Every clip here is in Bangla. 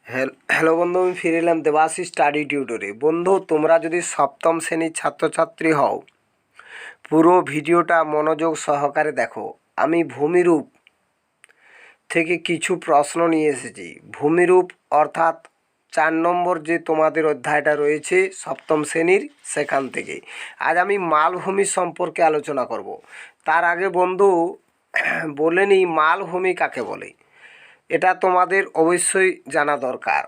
হ্যালো বন্ধু, আমি ফিরে এলাম দেবাশিস স্টাডি টিউটরে। বন্ধু, তোমরা যদি সপ্তম শ্রেণীর ছাত্রছাত্রী হও, পুরো ভিডিওটা মনোযোগ সহকারে দেখো। আমি ভূমিরূপ থেকে কিছু প্রশ্ন নিয়ে এসেছি। ভূমিরূপ অর্থাৎ 4 নম্বর যে তোমাদের অধ্যায়টা রয়েছে সপ্তম শ্রেণীর, সেখান থেকে আজ আমি মালভূমি সম্পর্কে আলোচনা করব। তার আগে বন্ধু বলে নিই, মালভূমি কাকে বলে এটা তোমাদের অবশ্যই জানা দরকার।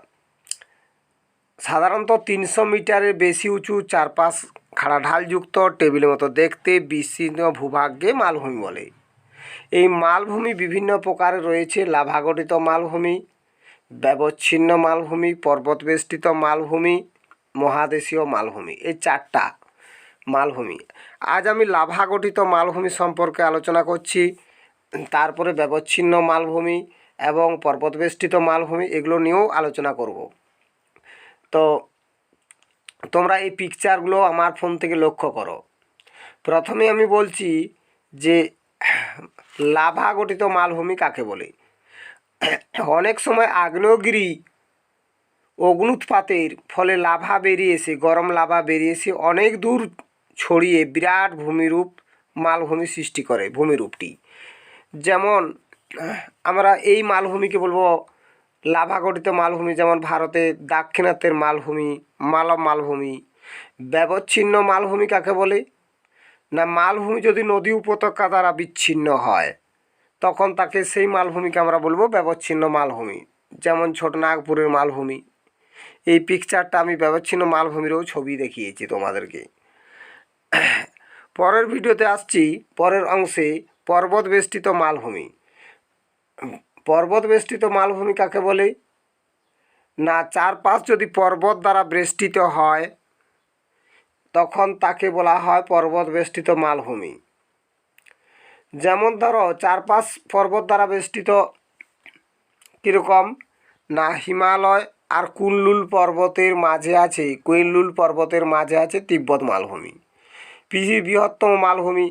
সাধারণত 300 মিটারের বেশি উঁচু, চারপাশ খাড়া ঢালযুক্ত টেবিলের মতো দেখতে বিস্তীর্ণ ভূভাগকে মালভূমি বলে। এই মালভূমি বিভিন্ন প্রকারের রয়েছে: লাভাগঠিত মালভূমি, ব্যবচ্ছিন্ন মালভূমি, পর্বতবেষ্টিত মালভূমি, মহাদেশীয় মালভূমি। এই 4টা মালভূমি। আজ আমি লাভাগঠিত মালভূমি সম্পর্কে আলোচনা করছি, তারপরে ব্যবচ্ছিন্ন মালভূমি এবং পর্বতবেষ্টিত মালভূমি, এগুলো নিয়েও আলোচনা করব। তো তোমরা এই পিকচারগুলো আমার ফোন থেকে লক্ষ্য করো। প্রথমে আমি বলছি যে লাভা গঠিত মালভূমি কাকে বলে। অনেক সময় আগ্নেয়গিরি অগ্নুৎপাতের ফলে লাভা বেরিয়ে এসে, গরম লাভা বেরিয়ে এসে অনেক দূর ছড়িয়ে বিরাট ভূমিরূপ মালভূমি সৃষ্টি করে। ভূমিরূপটি যেমন আমরা এই মালভূমিকে বলবো লাভা গঠিত মালভূমি, যেমন ভারতের দাক্ষিণাত্যের মালভূমি, মালব মালভূমি। ব্যবচ্ছিন্ন মালভূমি কাকে বলে না, মালভূমি যদি নদী উপত্যকা দ্বারা বিচ্ছিন্ন হয় তখন তাকে সেই মালভূমিকে আমরা বলবো ব্যবচ্ছিন্ন মালভূমি, যেমন ছোটনাগপুরের মালভূমি। এই পিকচারটা আমি ব্যবচ্ছিন্ন মালভূমিরও ছবি দেখিয়েছি তোমাদেরকে। পরের ভিডিওতে আসছি, পরের অংশে পর্বতবেষ্টিত মালভূমি। পর্বতবেষ্টিত মালভূমি কাকে বলে না, চারপাশ যদি পর্বত দ্বারা বেষ্টিত হয় তখন তাকে বলা হয় পর্বতবেষ্টিত মালভূমি। যেমন ধরো চারপাশ পর্বত দ্বারা বেষ্টিত কীরকম না, হিমালয় আর কুনলুন পর্বতের মাঝে আছে, কুনলুন পর্বতের মাঝে আছে তিব্বত মালভূমি, পৃথিবীর বৃহত্তম মালভূমি।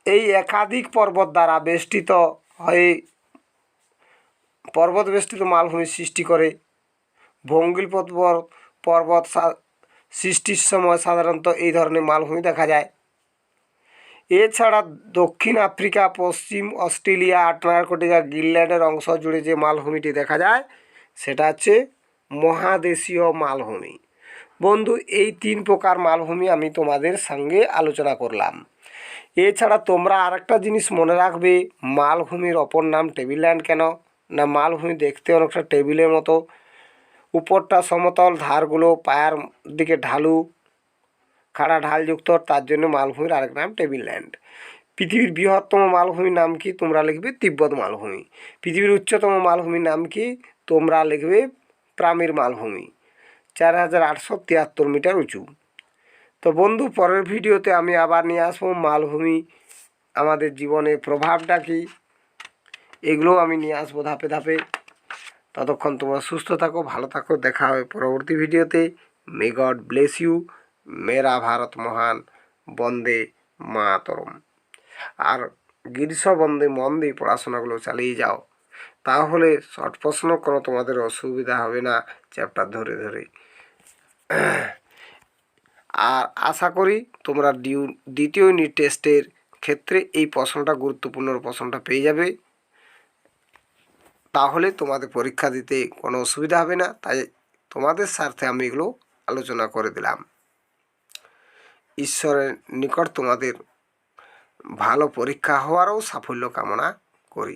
এই একাধিক পর্বত দ্বারা বেষ্টিত হয়ে পর্বত বেষ্টিত মালভূমি সৃষ্টি করে। ভঙ্গিল পর্বত সৃষ্টির সময় সাধারণত এই ধরনের মালভূমি দেখা যায়। এছাড়া দক্ষিণ আফ্রিকা, পশ্চিম অস্ট্রেলিয়া, আন্টার্কটিকা, গ্রিনল্যান্ডের অংশ জুড়ে যে মালভূমিটি দেখা যায় সেটা হচ্ছে মহাদেশীয় মালভূমি। বন্ধু, এই 3 প্রকার মালভূমি আমি তোমাদের সঙ্গে আলোচনা করলাম। এছাড়া তোমরা আরেকটা জিনিস মনে রাখবে, মালভূমির অপর নাম টেবিলল্যান্ড কেন না, মালভূমি দেখতে অনেকটা টেবিলের মতো, উপরটা সমতল, ধারগুলো পায়ের দিকে ঢালু, খাড়া ঢালযুক্ত, তার জন্য মালভূমির আরেক নাম টেবিলল্যান্ড। পৃথিবীর বৃহত্তম মালভূমির নাম কি, তোমরা লিখবে তিব্বত মালভূমি। পৃথিবীর উচ্চতম মালভূমির নাম কি, তোমরা লিখবে পামির মালভূমি, 4873 মিটার উঁচু। তো বন্ধু, পরের ভিডিওতে আমি আবার নিয়ে আসবো মালভূমি আমাদের জীবনে প্রভাবটা কী, এগুলোও আমি নিয়ে আসবো ধাপে ধাপে। ততক্ষণ তোমরা সুস্থ থাকো, ভালো থাকো, দেখা হবে পরবর্তী ভিডিওতে। May God bless you. মেরা ভারত মহান, বন্দে মাতরম। আর গ্রীষ্ম বন্দে মন দিয়ে পড়াশোনাগুলো চালিয়ে যাও, তাহলে শর্ট প্রশ্ন কোনো তোমাদের অসুবিধা হবে না চ্যাপ্টার ধরে ধরে। আর আশা করি তোমরা দ্বিতীয় ইউনিট টেস্টের ক্ষেত্রে এই প্রশ্নটা, গুরুত্বপূর্ণ প্রশ্নটা পেয়ে যাবে, তাহলে তোমাদের পরীক্ষা দিতে কোনো অসুবিধা হবে না। তাই তোমাদের স্বার্থে আমি এগুলো আলোচনা করে দিলাম। ঈশ্বরের নিকট তোমাদের ভালো পরীক্ষা হওয়ারও সাফল্য কামনা করি।